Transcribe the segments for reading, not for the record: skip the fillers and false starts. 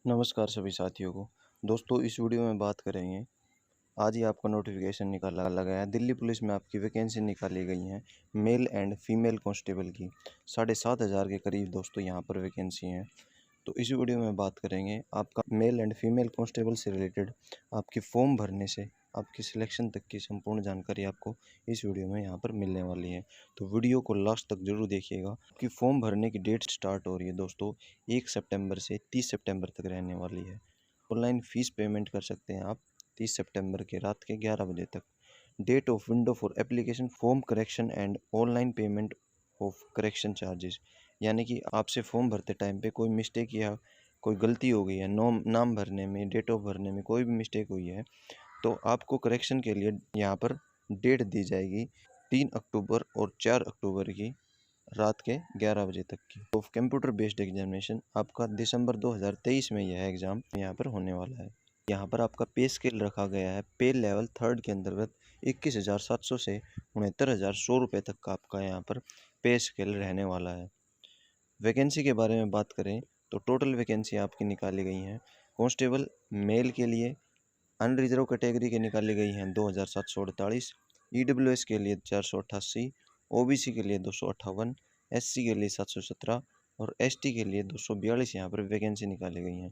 नमस्कार सभी साथियों को। दोस्तों इस वीडियो में बात करेंगे। आज ही आपका नोटिफिकेशन निकाला गया है। दिल्ली पुलिस में आपकी वैकेंसी निकाली गई हैं मेल एंड फीमेल कांस्टेबल की 7,500 के करीब दोस्तों यहाँ पर वैकेंसी हैं। तो इस वीडियो में बात करेंगे आपका मेल एंड फीमेल कांस्टेबल से रिलेटेड आपकी फॉर्म भरने से आपकी सिलेक्शन तक की संपूर्ण जानकारी आपको इस वीडियो में यहाँ पर मिलने वाली है। तो वीडियो को लास्ट तक जरूर देखिएगा। आपकी फॉर्म भरने की डेट स्टार्ट हो रही है दोस्तों 1 सितंबर से 30 सितंबर तक रहने वाली है। ऑनलाइन फ़ीस पेमेंट कर सकते हैं आप 30 सितंबर के रात के 11 बजे तक। Date of window for application form correction and online payment of correction charges, यानी कि आपसे फॉर्म भरते टाइम पे कोई मिस्टेक या कोई गलती हो गई है, नाम भरने में, डेट ऑफ भरने में कोई भी मिस्टेक हुई है, तो आपको करेक्शन के लिए यहाँ पर डेट दी जाएगी 3 अक्टूबर और 4 अक्टूबर की रात के 11 बजे तक की। तो कंप्यूटर बेस्ड एग्जामिनेशन आपका दिसंबर 2023 में यह एग्ज़ाम यहाँ पर होने वाला है। यहाँ पर आपका पे स्केल रखा गया है पे लेवल 3 के अंतर्गत 21,700 से 69,100 रुपये तक का आपका यहाँ पर पे स्केल रहने वाला है। वैकेंसी के बारे में बात करें तो टोटल वैकेंसी आपकी निकाली गई हैं। कांस्टेबल मेल के लिए अनरिजर्व कैटेगरी के निकाली गई हैं 2,748, ईडब्ल्यूएस के लिए 488, ओबीसी के लिए 258, एससी के लिए 717 और एसटी के लिए 242 यहाँ पर वैकेंसी निकाली गई हैं।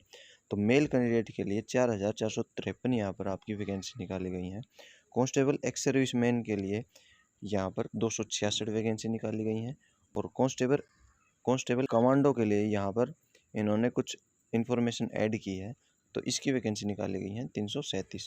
तो मेल कैंडिडेट के लिए 4,453 यहाँ पर आपकी वैकेंसी निकाली गई हैं। कांस्टेबल एक्स सर्विसमैन के लिए यहाँ पर 266 वैकेंसी निकाली गई हैं और कांस्टेबल कमांडो के लिए यहाँ पर इन्होंने कुछ इन्फॉर्मेशन ऐड की है, तो इसकी वैकेंसी निकाली गई हैं 337।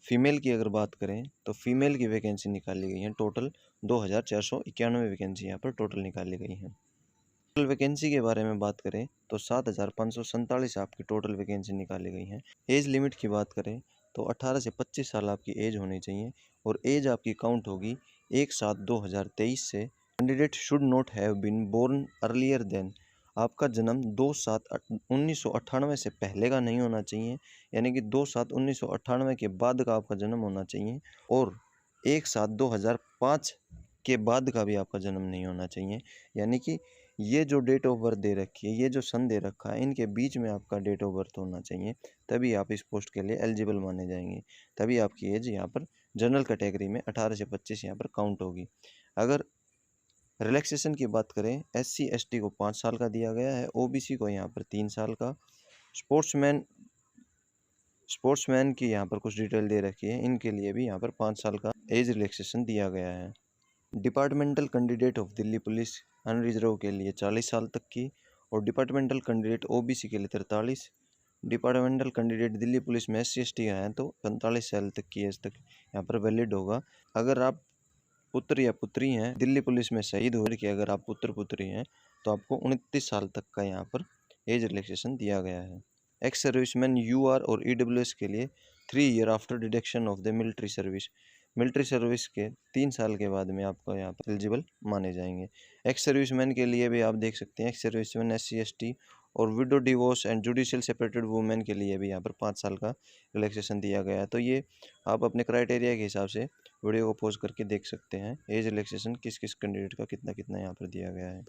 फीमेल की अगर बात करें तो फीमेल की वैकेंसी निकाली गई है टोटल 2,491 वैकेंसी यहाँ पर टोटल निकाली गई हैं। टोटल वैकेंसी के बारे में बात करें तो 7,547 आपकी टोटल वैकेंसी निकाली गई हैं। एज लिमिट की बात करें तो 18 से 25 साल आपकी एज होनी चाहिए और एज आपकी काउंट होगी 1/7/2023 से। Candidate should not have been born earlier than, आपका जन्म 2/7/1998 से पहले का नहीं होना चाहिए, यानी कि 2/7/1998 के बाद का आपका जन्म होना चाहिए और 1/7/2005 के बाद का भी आपका जन्म नहीं होना चाहिए। यानी कि ये जो डेट ऑफ बर्थ दे रखी है, ये जो सन दे रखा है, इनके बीच में आपका डेट ऑफ बर्थ होना चाहिए, तभी आप इस पोस्ट के लिए एलिजिबल माने जाएंगे। तभी आपकी एज यहाँ पर जनरल कैटेगरी में 18 से 25 यहाँ पर काउंट होगी। अगर रिलैक्सेशन की बात करें एससी एसटी को 5 साल का दिया गया है, ओबीसी को यहाँ पर 3 साल का, स्पोर्ट्समैन की यहाँ पर कुछ डिटेल दे रखी है, इनके लिए भी यहाँ पर 5 साल का एज रिलैक्सेशन दिया गया है। Departmental candidate of Delhi police unreserve के लिए 40 साल तक की और डिपार्टमेंटल कैंडिडेट ओबीसी के लिए 43, डिपार्टमेंटल कैंडिडेट दिल्ली पुलिस में SC ST हैं तो 45 साल तक की एज तक यहाँ पर वैलिड होगा। अगर आप पुत्र या पुत्री हैं दिल्ली पुलिस में शहीद हो के, अगर आप पुत्र पुत्री हैं तो आपको 29 साल तक का यहाँ पर एज रिलैक्सेशन दिया गया है। एक्स सर्विसमैन UR और EWS के लिए 3 year after deduction of the military service के 3 साल के बाद में आपको यहाँ पर एलिजिबल माने जाएंगे। एक्स सर्विसमैन के लिए भी आप देख सकते हैं, एक्स सर्विसमैन SC ST और window divorce and judicial separated women के लिए भी यहाँ पर 5 साल का रिलैक्सेशन दिया गया है। तो ये आप अपने क्राइटेरिया के हिसाब से वीडियो को पॉज करके देख सकते हैं एज रिलैक्सेशन किस किस कैंडिडेट का कितना कितना यहाँ पर दिया गया है।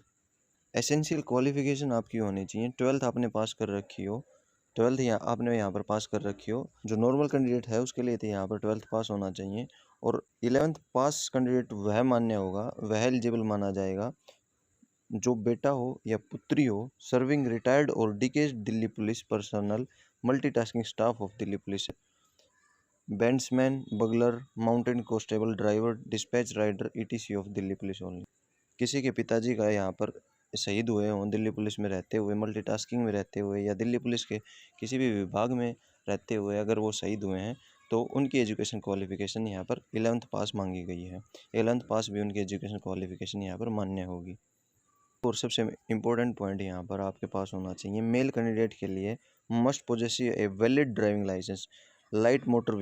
एसेंशियल क्वालिफिकेशन आपकी होनी चाहिए 12th आपने पास कर रखी हो, 12th आपने यहाँ पर पास कर रखी हो। जो नॉर्मल कैंडिडेट है उसके लिए तो यहाँ पर 12th पास होना चाहिए और 11th पास कैंडिडेट वह मान्य होगा, वह एलिजिबल माना जाएगा जो बेटा हो या पुत्री हो सर्विंग रिटायर्ड और deceased Delhi police personnel multitasking staff of Delhi police, bandsman, bugler, mountain constable, driver, dispatch rider ETC of Delhi police only. किसी के पिताजी का यहाँ पर शहीद हुए हों दिल्ली पुलिस में रहते हुए, मल्टीटास्किंग में रहते हुए या दिल्ली पुलिस के किसी भी विभाग में रहते हुए अगर वो शहीद हुए हैं तो उनकी एजुकेशन क्वालिफिकेशन यहाँ पर 11th पास मांगी गई है। 11th पास भी उनकी एजुकेशन क्वालिफिकेशन यहाँ पर मान्य होगी। और सबसे इम्पोर्टेंट पॉइंट यहाँ पर आपके पास होना चाहिए, मेल कैंडिडेट के लिए must possessive a valid driving licence, light motor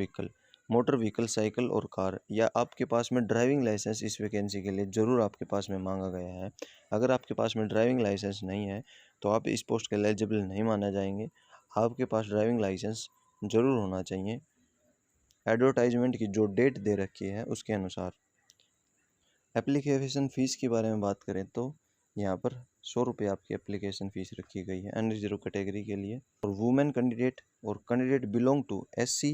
vehicle cycle और कार, या आपके पास में ड्राइविंग लाइसेंस इस वैकेंसी के लिए ज़रूर आपके पास में मांगा गया है। अगर आपके पास में ड्राइविंग लाइसेंस नहीं है तो आप इस पोस्ट के लिए एलिजिबल नहीं माने जाएंगे। आपके पास ड्राइविंग लाइसेंस ज़रूर होना चाहिए एडवर्टाइजमेंट की जो डेट दे रखी है उसके अनुसार। एप्लीकेशन फ़ीस के बारे में बात करें तो यहाँ पर 100 रुपये आपकी एप्लीकेशन फ़ीस रखी गई है अनरिजर्व कैटेगरी के लिए। और वुमेन कैंडिडेट और candidate belong to SC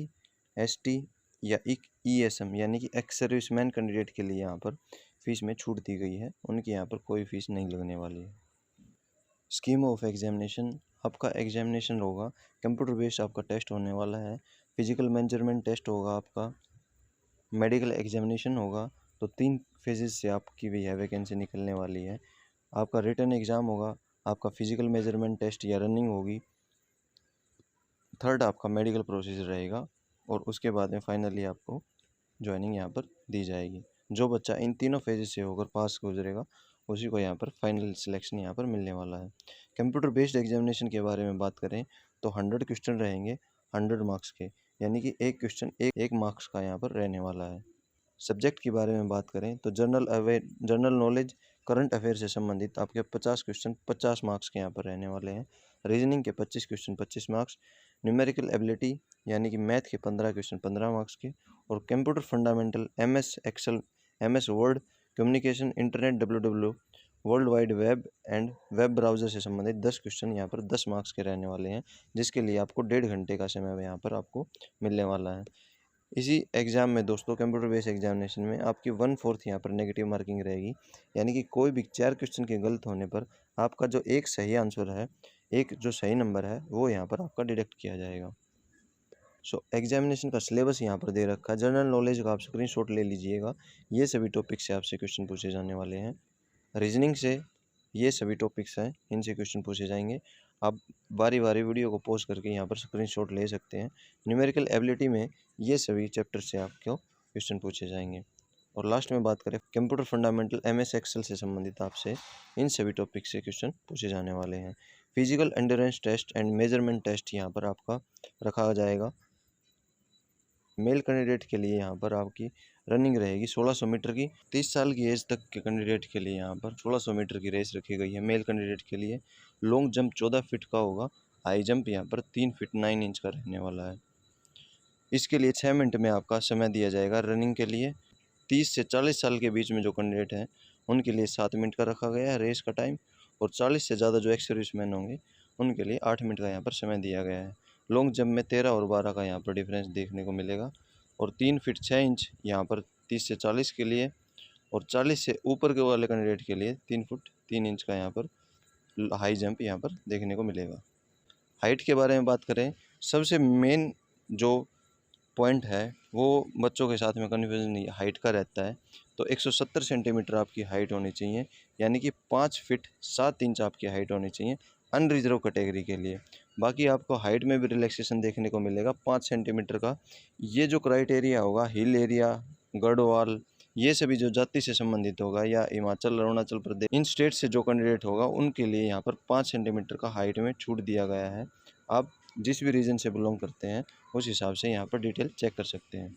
ST या ESM यानी कि एक्स सर्विसमैन कैंडिडेट के लिए यहाँ पर फ़ीस में छूट दी गई है, उनकी यहाँ पर कोई फ़ीस नहीं लगने वाली है। स्कीम ऑफ एग्जामिनेशन, आपका एग्जामिनेशन होगा कंप्यूटर बेस्ड, आपका टेस्ट होने वाला है, फिजिकल मेजरमेंट टेस्ट होगा, आपका मेडिकल एग्जामिनेशन होगा। तो 3 फेजेस से आपकी भी है वैकेंसी निकलने वाली है। आपका रिटन एग्ज़ाम होगा, आपका फिजिकल मेजरमेंट टेस्ट या रनिंग होगी, थर्ड आपका मेडिकल प्रोसीजर रहेगा और उसके बाद में फाइनली आपको ज्वाइनिंग यहाँ पर दी जाएगी। जो बच्चा इन तीनों फेजेस से होकर पास गुजरेगा उसी को यहाँ पर फाइनल सिलेक्शन यहाँ पर मिलने वाला है। कंप्यूटर बेस्ड एग्जामिनेशन के बारे में बात करें तो 100 क्वेश्चन रहेंगे 100 मार्क्स के, यानी कि एक क्वेश्चन एक मार्क्स का यहाँ पर रहने वाला है। सब्जेक्ट के बारे में बात करें तो जनरल नॉलेज करंट अफेयर से संबंधित आपके 50 क्वेश्चन 50 मार्क्स के यहाँ पर रहने वाले हैं। रीजनिंग के 25 क्वेश्चन 25 मार्क्स, न्यूमेरिकल एबिलिटी यानी कि मैथ के 15 क्वेश्चन 15 मार्क्स के, और computer fundamental MS excel MS word communication internet WWW world wide web and web browser से संबंधित 10 क्वेश्चन यहाँ पर 10 मार्क्स के रहने वाले हैं, जिसके लिए आपको 1.5 घंटे का समय यहाँ पर आपको मिलने वाला है। इसी एग्ज़ाम में दोस्तों कंप्यूटर बेस्ड एग्जामिनेशन में आपकी 1/4 यहाँ पर नेगेटिव मार्किंग रहेगी, यानी कि कोई भी 4 क्वेश्चन के गलत होने पर आपका जो एक सही आंसर है, एक जो सही नंबर है वो यहाँ पर आपका डिडक्ट किया जाएगा। एग्जामिनेशन का सिलेबस यहाँ पर दे रखा है। जनरल नॉलेज का आप स्क्रीनशॉट ले लीजिएगा, ये सभी टॉपिक से आपसे क्वेश्चन पूछे जाने वाले हैं। रीजनिंग से ये सभी टॉपिक्स हैं, इनसे क्वेश्चन पूछे जाएंगे। आप बारी बारी वीडियो को पॉज करके यहाँ पर स्क्रीनशॉट ले सकते हैं। न्यूमेरिकल एबिलिटी में ये सभी चैप्टर से आपको क्वेश्चन पूछे जाएंगे। और लास्ट में बात करें कंप्यूटर फंडामेंटल MS एक्सेल से संबंधित आपसे इन सभी टॉपिक से क्वेश्चन पूछे जाने वाले हैं। Physical endurance test and measurement test यहाँ पर आपका रखा जाएगा। मेल कैंडिडेट के लिए यहाँ पर आपकी रनिंग रहेगी 1600 मीटर की। 30 साल की एज तक के कैंडिडेट के लिए यहाँ पर 1600 मीटर की रेस रखी गई है मेल कैंडिडेट के लिए। लॉन्ग जंप 14 फीट का होगा, हाई जंप यहाँ पर 3 फीट 9 इंच का रहने वाला है। इसके लिए 6 मिनट में आपका समय दिया जाएगा रनिंग के लिए। 30 से 40 साल के बीच में जो कैंडिडेट हैं उनके लिए 7 मिनट का रखा गया है रेस का टाइम, और 40 से ज़्यादा जो एक्स सर्विसमैन होंगे उनके लिए 8 मिनट का यहाँ पर समय दिया गया है। लॉन्ग जंप में 13 और 12 का यहाँ पर डिफरेंस देखने को मिलेगा, और 3 फीट 6 इंच यहाँ पर 30 से 40 के लिए, और 40 से ऊपर के वाले कैंडिडेट के लिए 3 फुट 3 इंच का यहाँ पर हाई जंप यहाँ पर देखने को मिलेगा। हाइट के बारे में बात करें, सबसे मेन जो पॉइंट है वो बच्चों के साथ में कन्फ्यूजन हाइट का रहता है। तो 170 सेंटीमीटर आपकी हाइट होनी चाहिए, यानी कि 5 फीट 7 इंच आपकी हाइट होनी चाहिए अनरिजर्व कैटेगरी के लिए। बाकी आपको हाइट में भी रिलैक्सेशन देखने को मिलेगा 5 सेंटीमीटर का। ये जो क्राइटेरिया होगा हिल एरिया, गढ़वाल, ये सभी जो जाति से संबंधित होगा, या हिमाचल अरुणाचल प्रदेश, इन स्टेट से जो कैंडिडेट होगा उनके लिए यहाँ पर 5 सेंटीमीटर का हाइट में छूट दिया गया है। आप जिस भी रीजन से बिलोंग करते हैं उस हिसाब से यहाँ पर डिटेल चेक कर सकते हैं।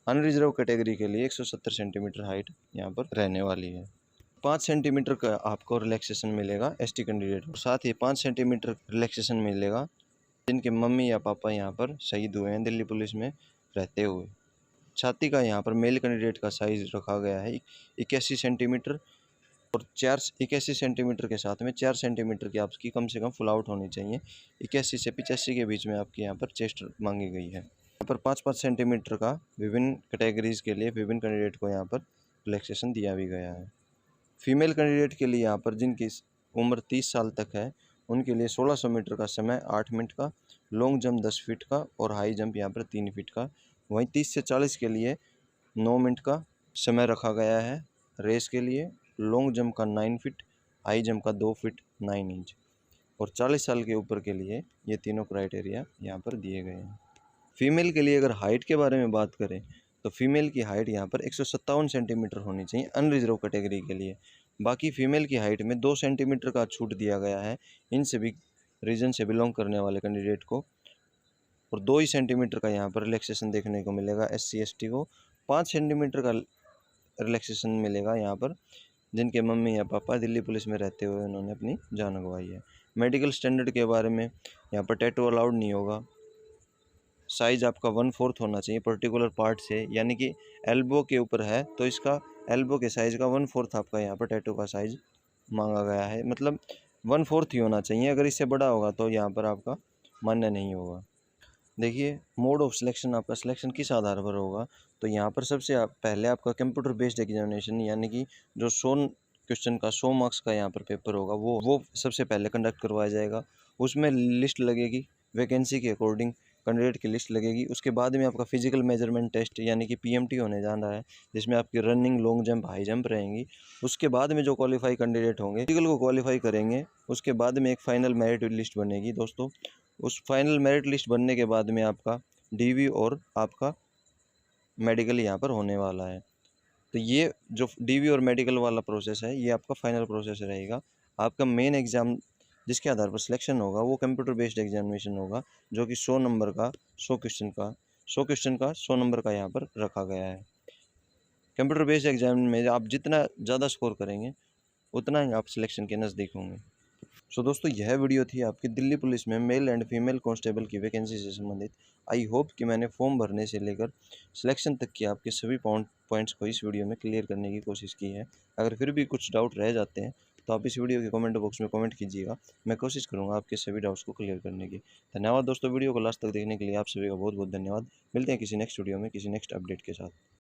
अनरिजर्व कैटेगरी के लिए 170 सेंटीमीटर हाइट यहाँ पर रहने वाली है। 5 सेंटीमीटर का आपको रिलैक्सेशन मिलेगा ST कैंडिडेट, और साथ ही 5 सेंटीमीटर रिलैक्सेशन मिलेगा जिनके मम्मी या पापा यहाँ पर शहीद हुए हैं दिल्ली पुलिस में रहते हुए। छाती का यहाँ पर मेल कैंडिडेट का साइज रखा गया है 81 सेंटीमीटर, और 81 सेंटीमीटर के साथ में 4 सेंटीमीटर की आपकी कम से कम फुल आउट होनी चाहिए। 81 से 85 के बीच में आपकी यहाँ पर चेस्ट मांगी गई है। यहाँ पर 5-5 सेंटीमीटर का विभिन्न कैटेगरीज के लिए विभिन्न कैंडिडेट को यहाँ पर रिलैक्सेशन दिया भी गया है। फीमेल कैंडिडेट के लिए यहाँ पर जिनकी उम्र 30 साल तक है उनके लिए 1600 मीटर का समय 8 मिनट का, लॉन्ग जंप 10 फीट का, और हाई जंप यहाँ पर 3 फीट का। वहीं 30 से 40 के लिए 9 मिनट का समय रखा गया है रेस के लिए। लॉन्ग जंप का 9 फीट, हाई जंप का 2 फीट 9 इंच, और 40 साल के ऊपर के लिए ये तीनों क्राइटेरिया यहाँ पर दिए गए हैं। फीमेल के लिए अगर हाइट के बारे में बात करें तो फीमेल की हाइट यहाँ पर 157 सेंटीमीटर होनी चाहिए अनरिजर्व कैटेगरी के लिए। बाकी फीमेल की हाइट में 2 सेंटीमीटर का छूट दिया गया है इन सभी रीजन से बिलोंग करने वाले कैंडिडेट को, और 2 ही सेंटीमीटर का यहाँ पर रिलैक्सेशन देखने को मिलेगा SC ST को। 5 सेंटीमीटर का रिलैक्सेशन मिलेगा यहाँ पर जिनके मम्मी या पापा दिल्ली पुलिस में रहते हुए उन्होंने अपनी जान गंवाई है। मेडिकल स्टैंडर्ड के बारे में यहाँ पर टैटू अलाउड नहीं होगा। साइज़ आपका 1/4 होना चाहिए पर्टिकुलर पार्ट से, यानी कि एल्बो के ऊपर है तो इसका एल्बो के साइज़ का 1/4 आपका यहाँ पर टैटू का साइज़ मांगा गया है, मतलब 1/4 ही होना चाहिए। अगर इससे बड़ा होगा तो यहाँ पर आपका मान्य नहीं होगा। देखिए, मोड ऑफ सिलेक्शन, आपका सिलेक्शन किस आधार पर होगा, तो यहाँ पर सबसे पहले आपका कंप्यूटर बेस्ड एग्जामिनेशन, यानी कि जो 100 क्वेश्चन का 100 मार्क्स का यहाँ पर पेपर होगा वो सबसे पहले कंडक्ट करवाया जाएगा। उसमें लिस्ट लगेगी, वैकेंसी के अकॉर्डिंग कैंडिडेट की लिस्ट लगेगी। उसके बाद में आपका फिजिकल मेजरमेंट टेस्ट यानी कि पीएमटी होने जा रहा है, जिसमें आपकी running, long jump, high jump रहेंगी। उसके बाद में जो क्वालिफाई कैंडिडेट होंगे फिजिकल को क्वालिफाई करेंगे। उसके बाद में एक फाइनल मेरिट लिस्ट बनेगी दोस्तों। उस फाइनल मेरिट लिस्ट बनने के बाद में आपका डीवी और आपका मेडिकल यहाँ पर होने वाला है। तो ये जो डीवी और मेडिकल वाला प्रोसेस है, ये आपका फाइनल प्रोसेस रहेगा। आपका मेन एग्ज़ाम जिसके आधार पर सिलेक्शन होगा वो कंप्यूटर बेस्ड एग्जामिनेशन होगा, जो कि 100 नंबर का 100 क्वेश्चन का 100 नंबर का यहाँ पर रखा गया है। कंप्यूटर बेस्ड एग्जाम में आप जितना ज़्यादा स्कोर करेंगे उतना ही आप सिलेक्शन के नज़दीक होंगे। सो दोस्तों, यह वीडियो थी आपकी दिल्ली पुलिस में मेल एंड फीमेल कांस्टेबल की वैकेंसी से संबंधित। आई होप कि मैंने फॉर्म भरने से लेकर सिलेक्शन तक की आपके सभी पॉइंट्स को इस वीडियो में क्लियर करने की कोशिश की है। अगर फिर भी कुछ डाउट रह जाते हैं तो आप इस वीडियो के कमेंट बॉक्स में कमेंट कीजिएगा। मैं कोशिश करूँगा आपके सभी डाउट्स को क्लियर करने की। धन्यवाद दोस्तों, वीडियो को लास्ट तक देखने के लिए आप सभी का बहुत बहुत धन्यवाद। मिलते हैं किसी नेक्स्ट वीडियो में किसी नेक्स्ट अपडेट के साथ।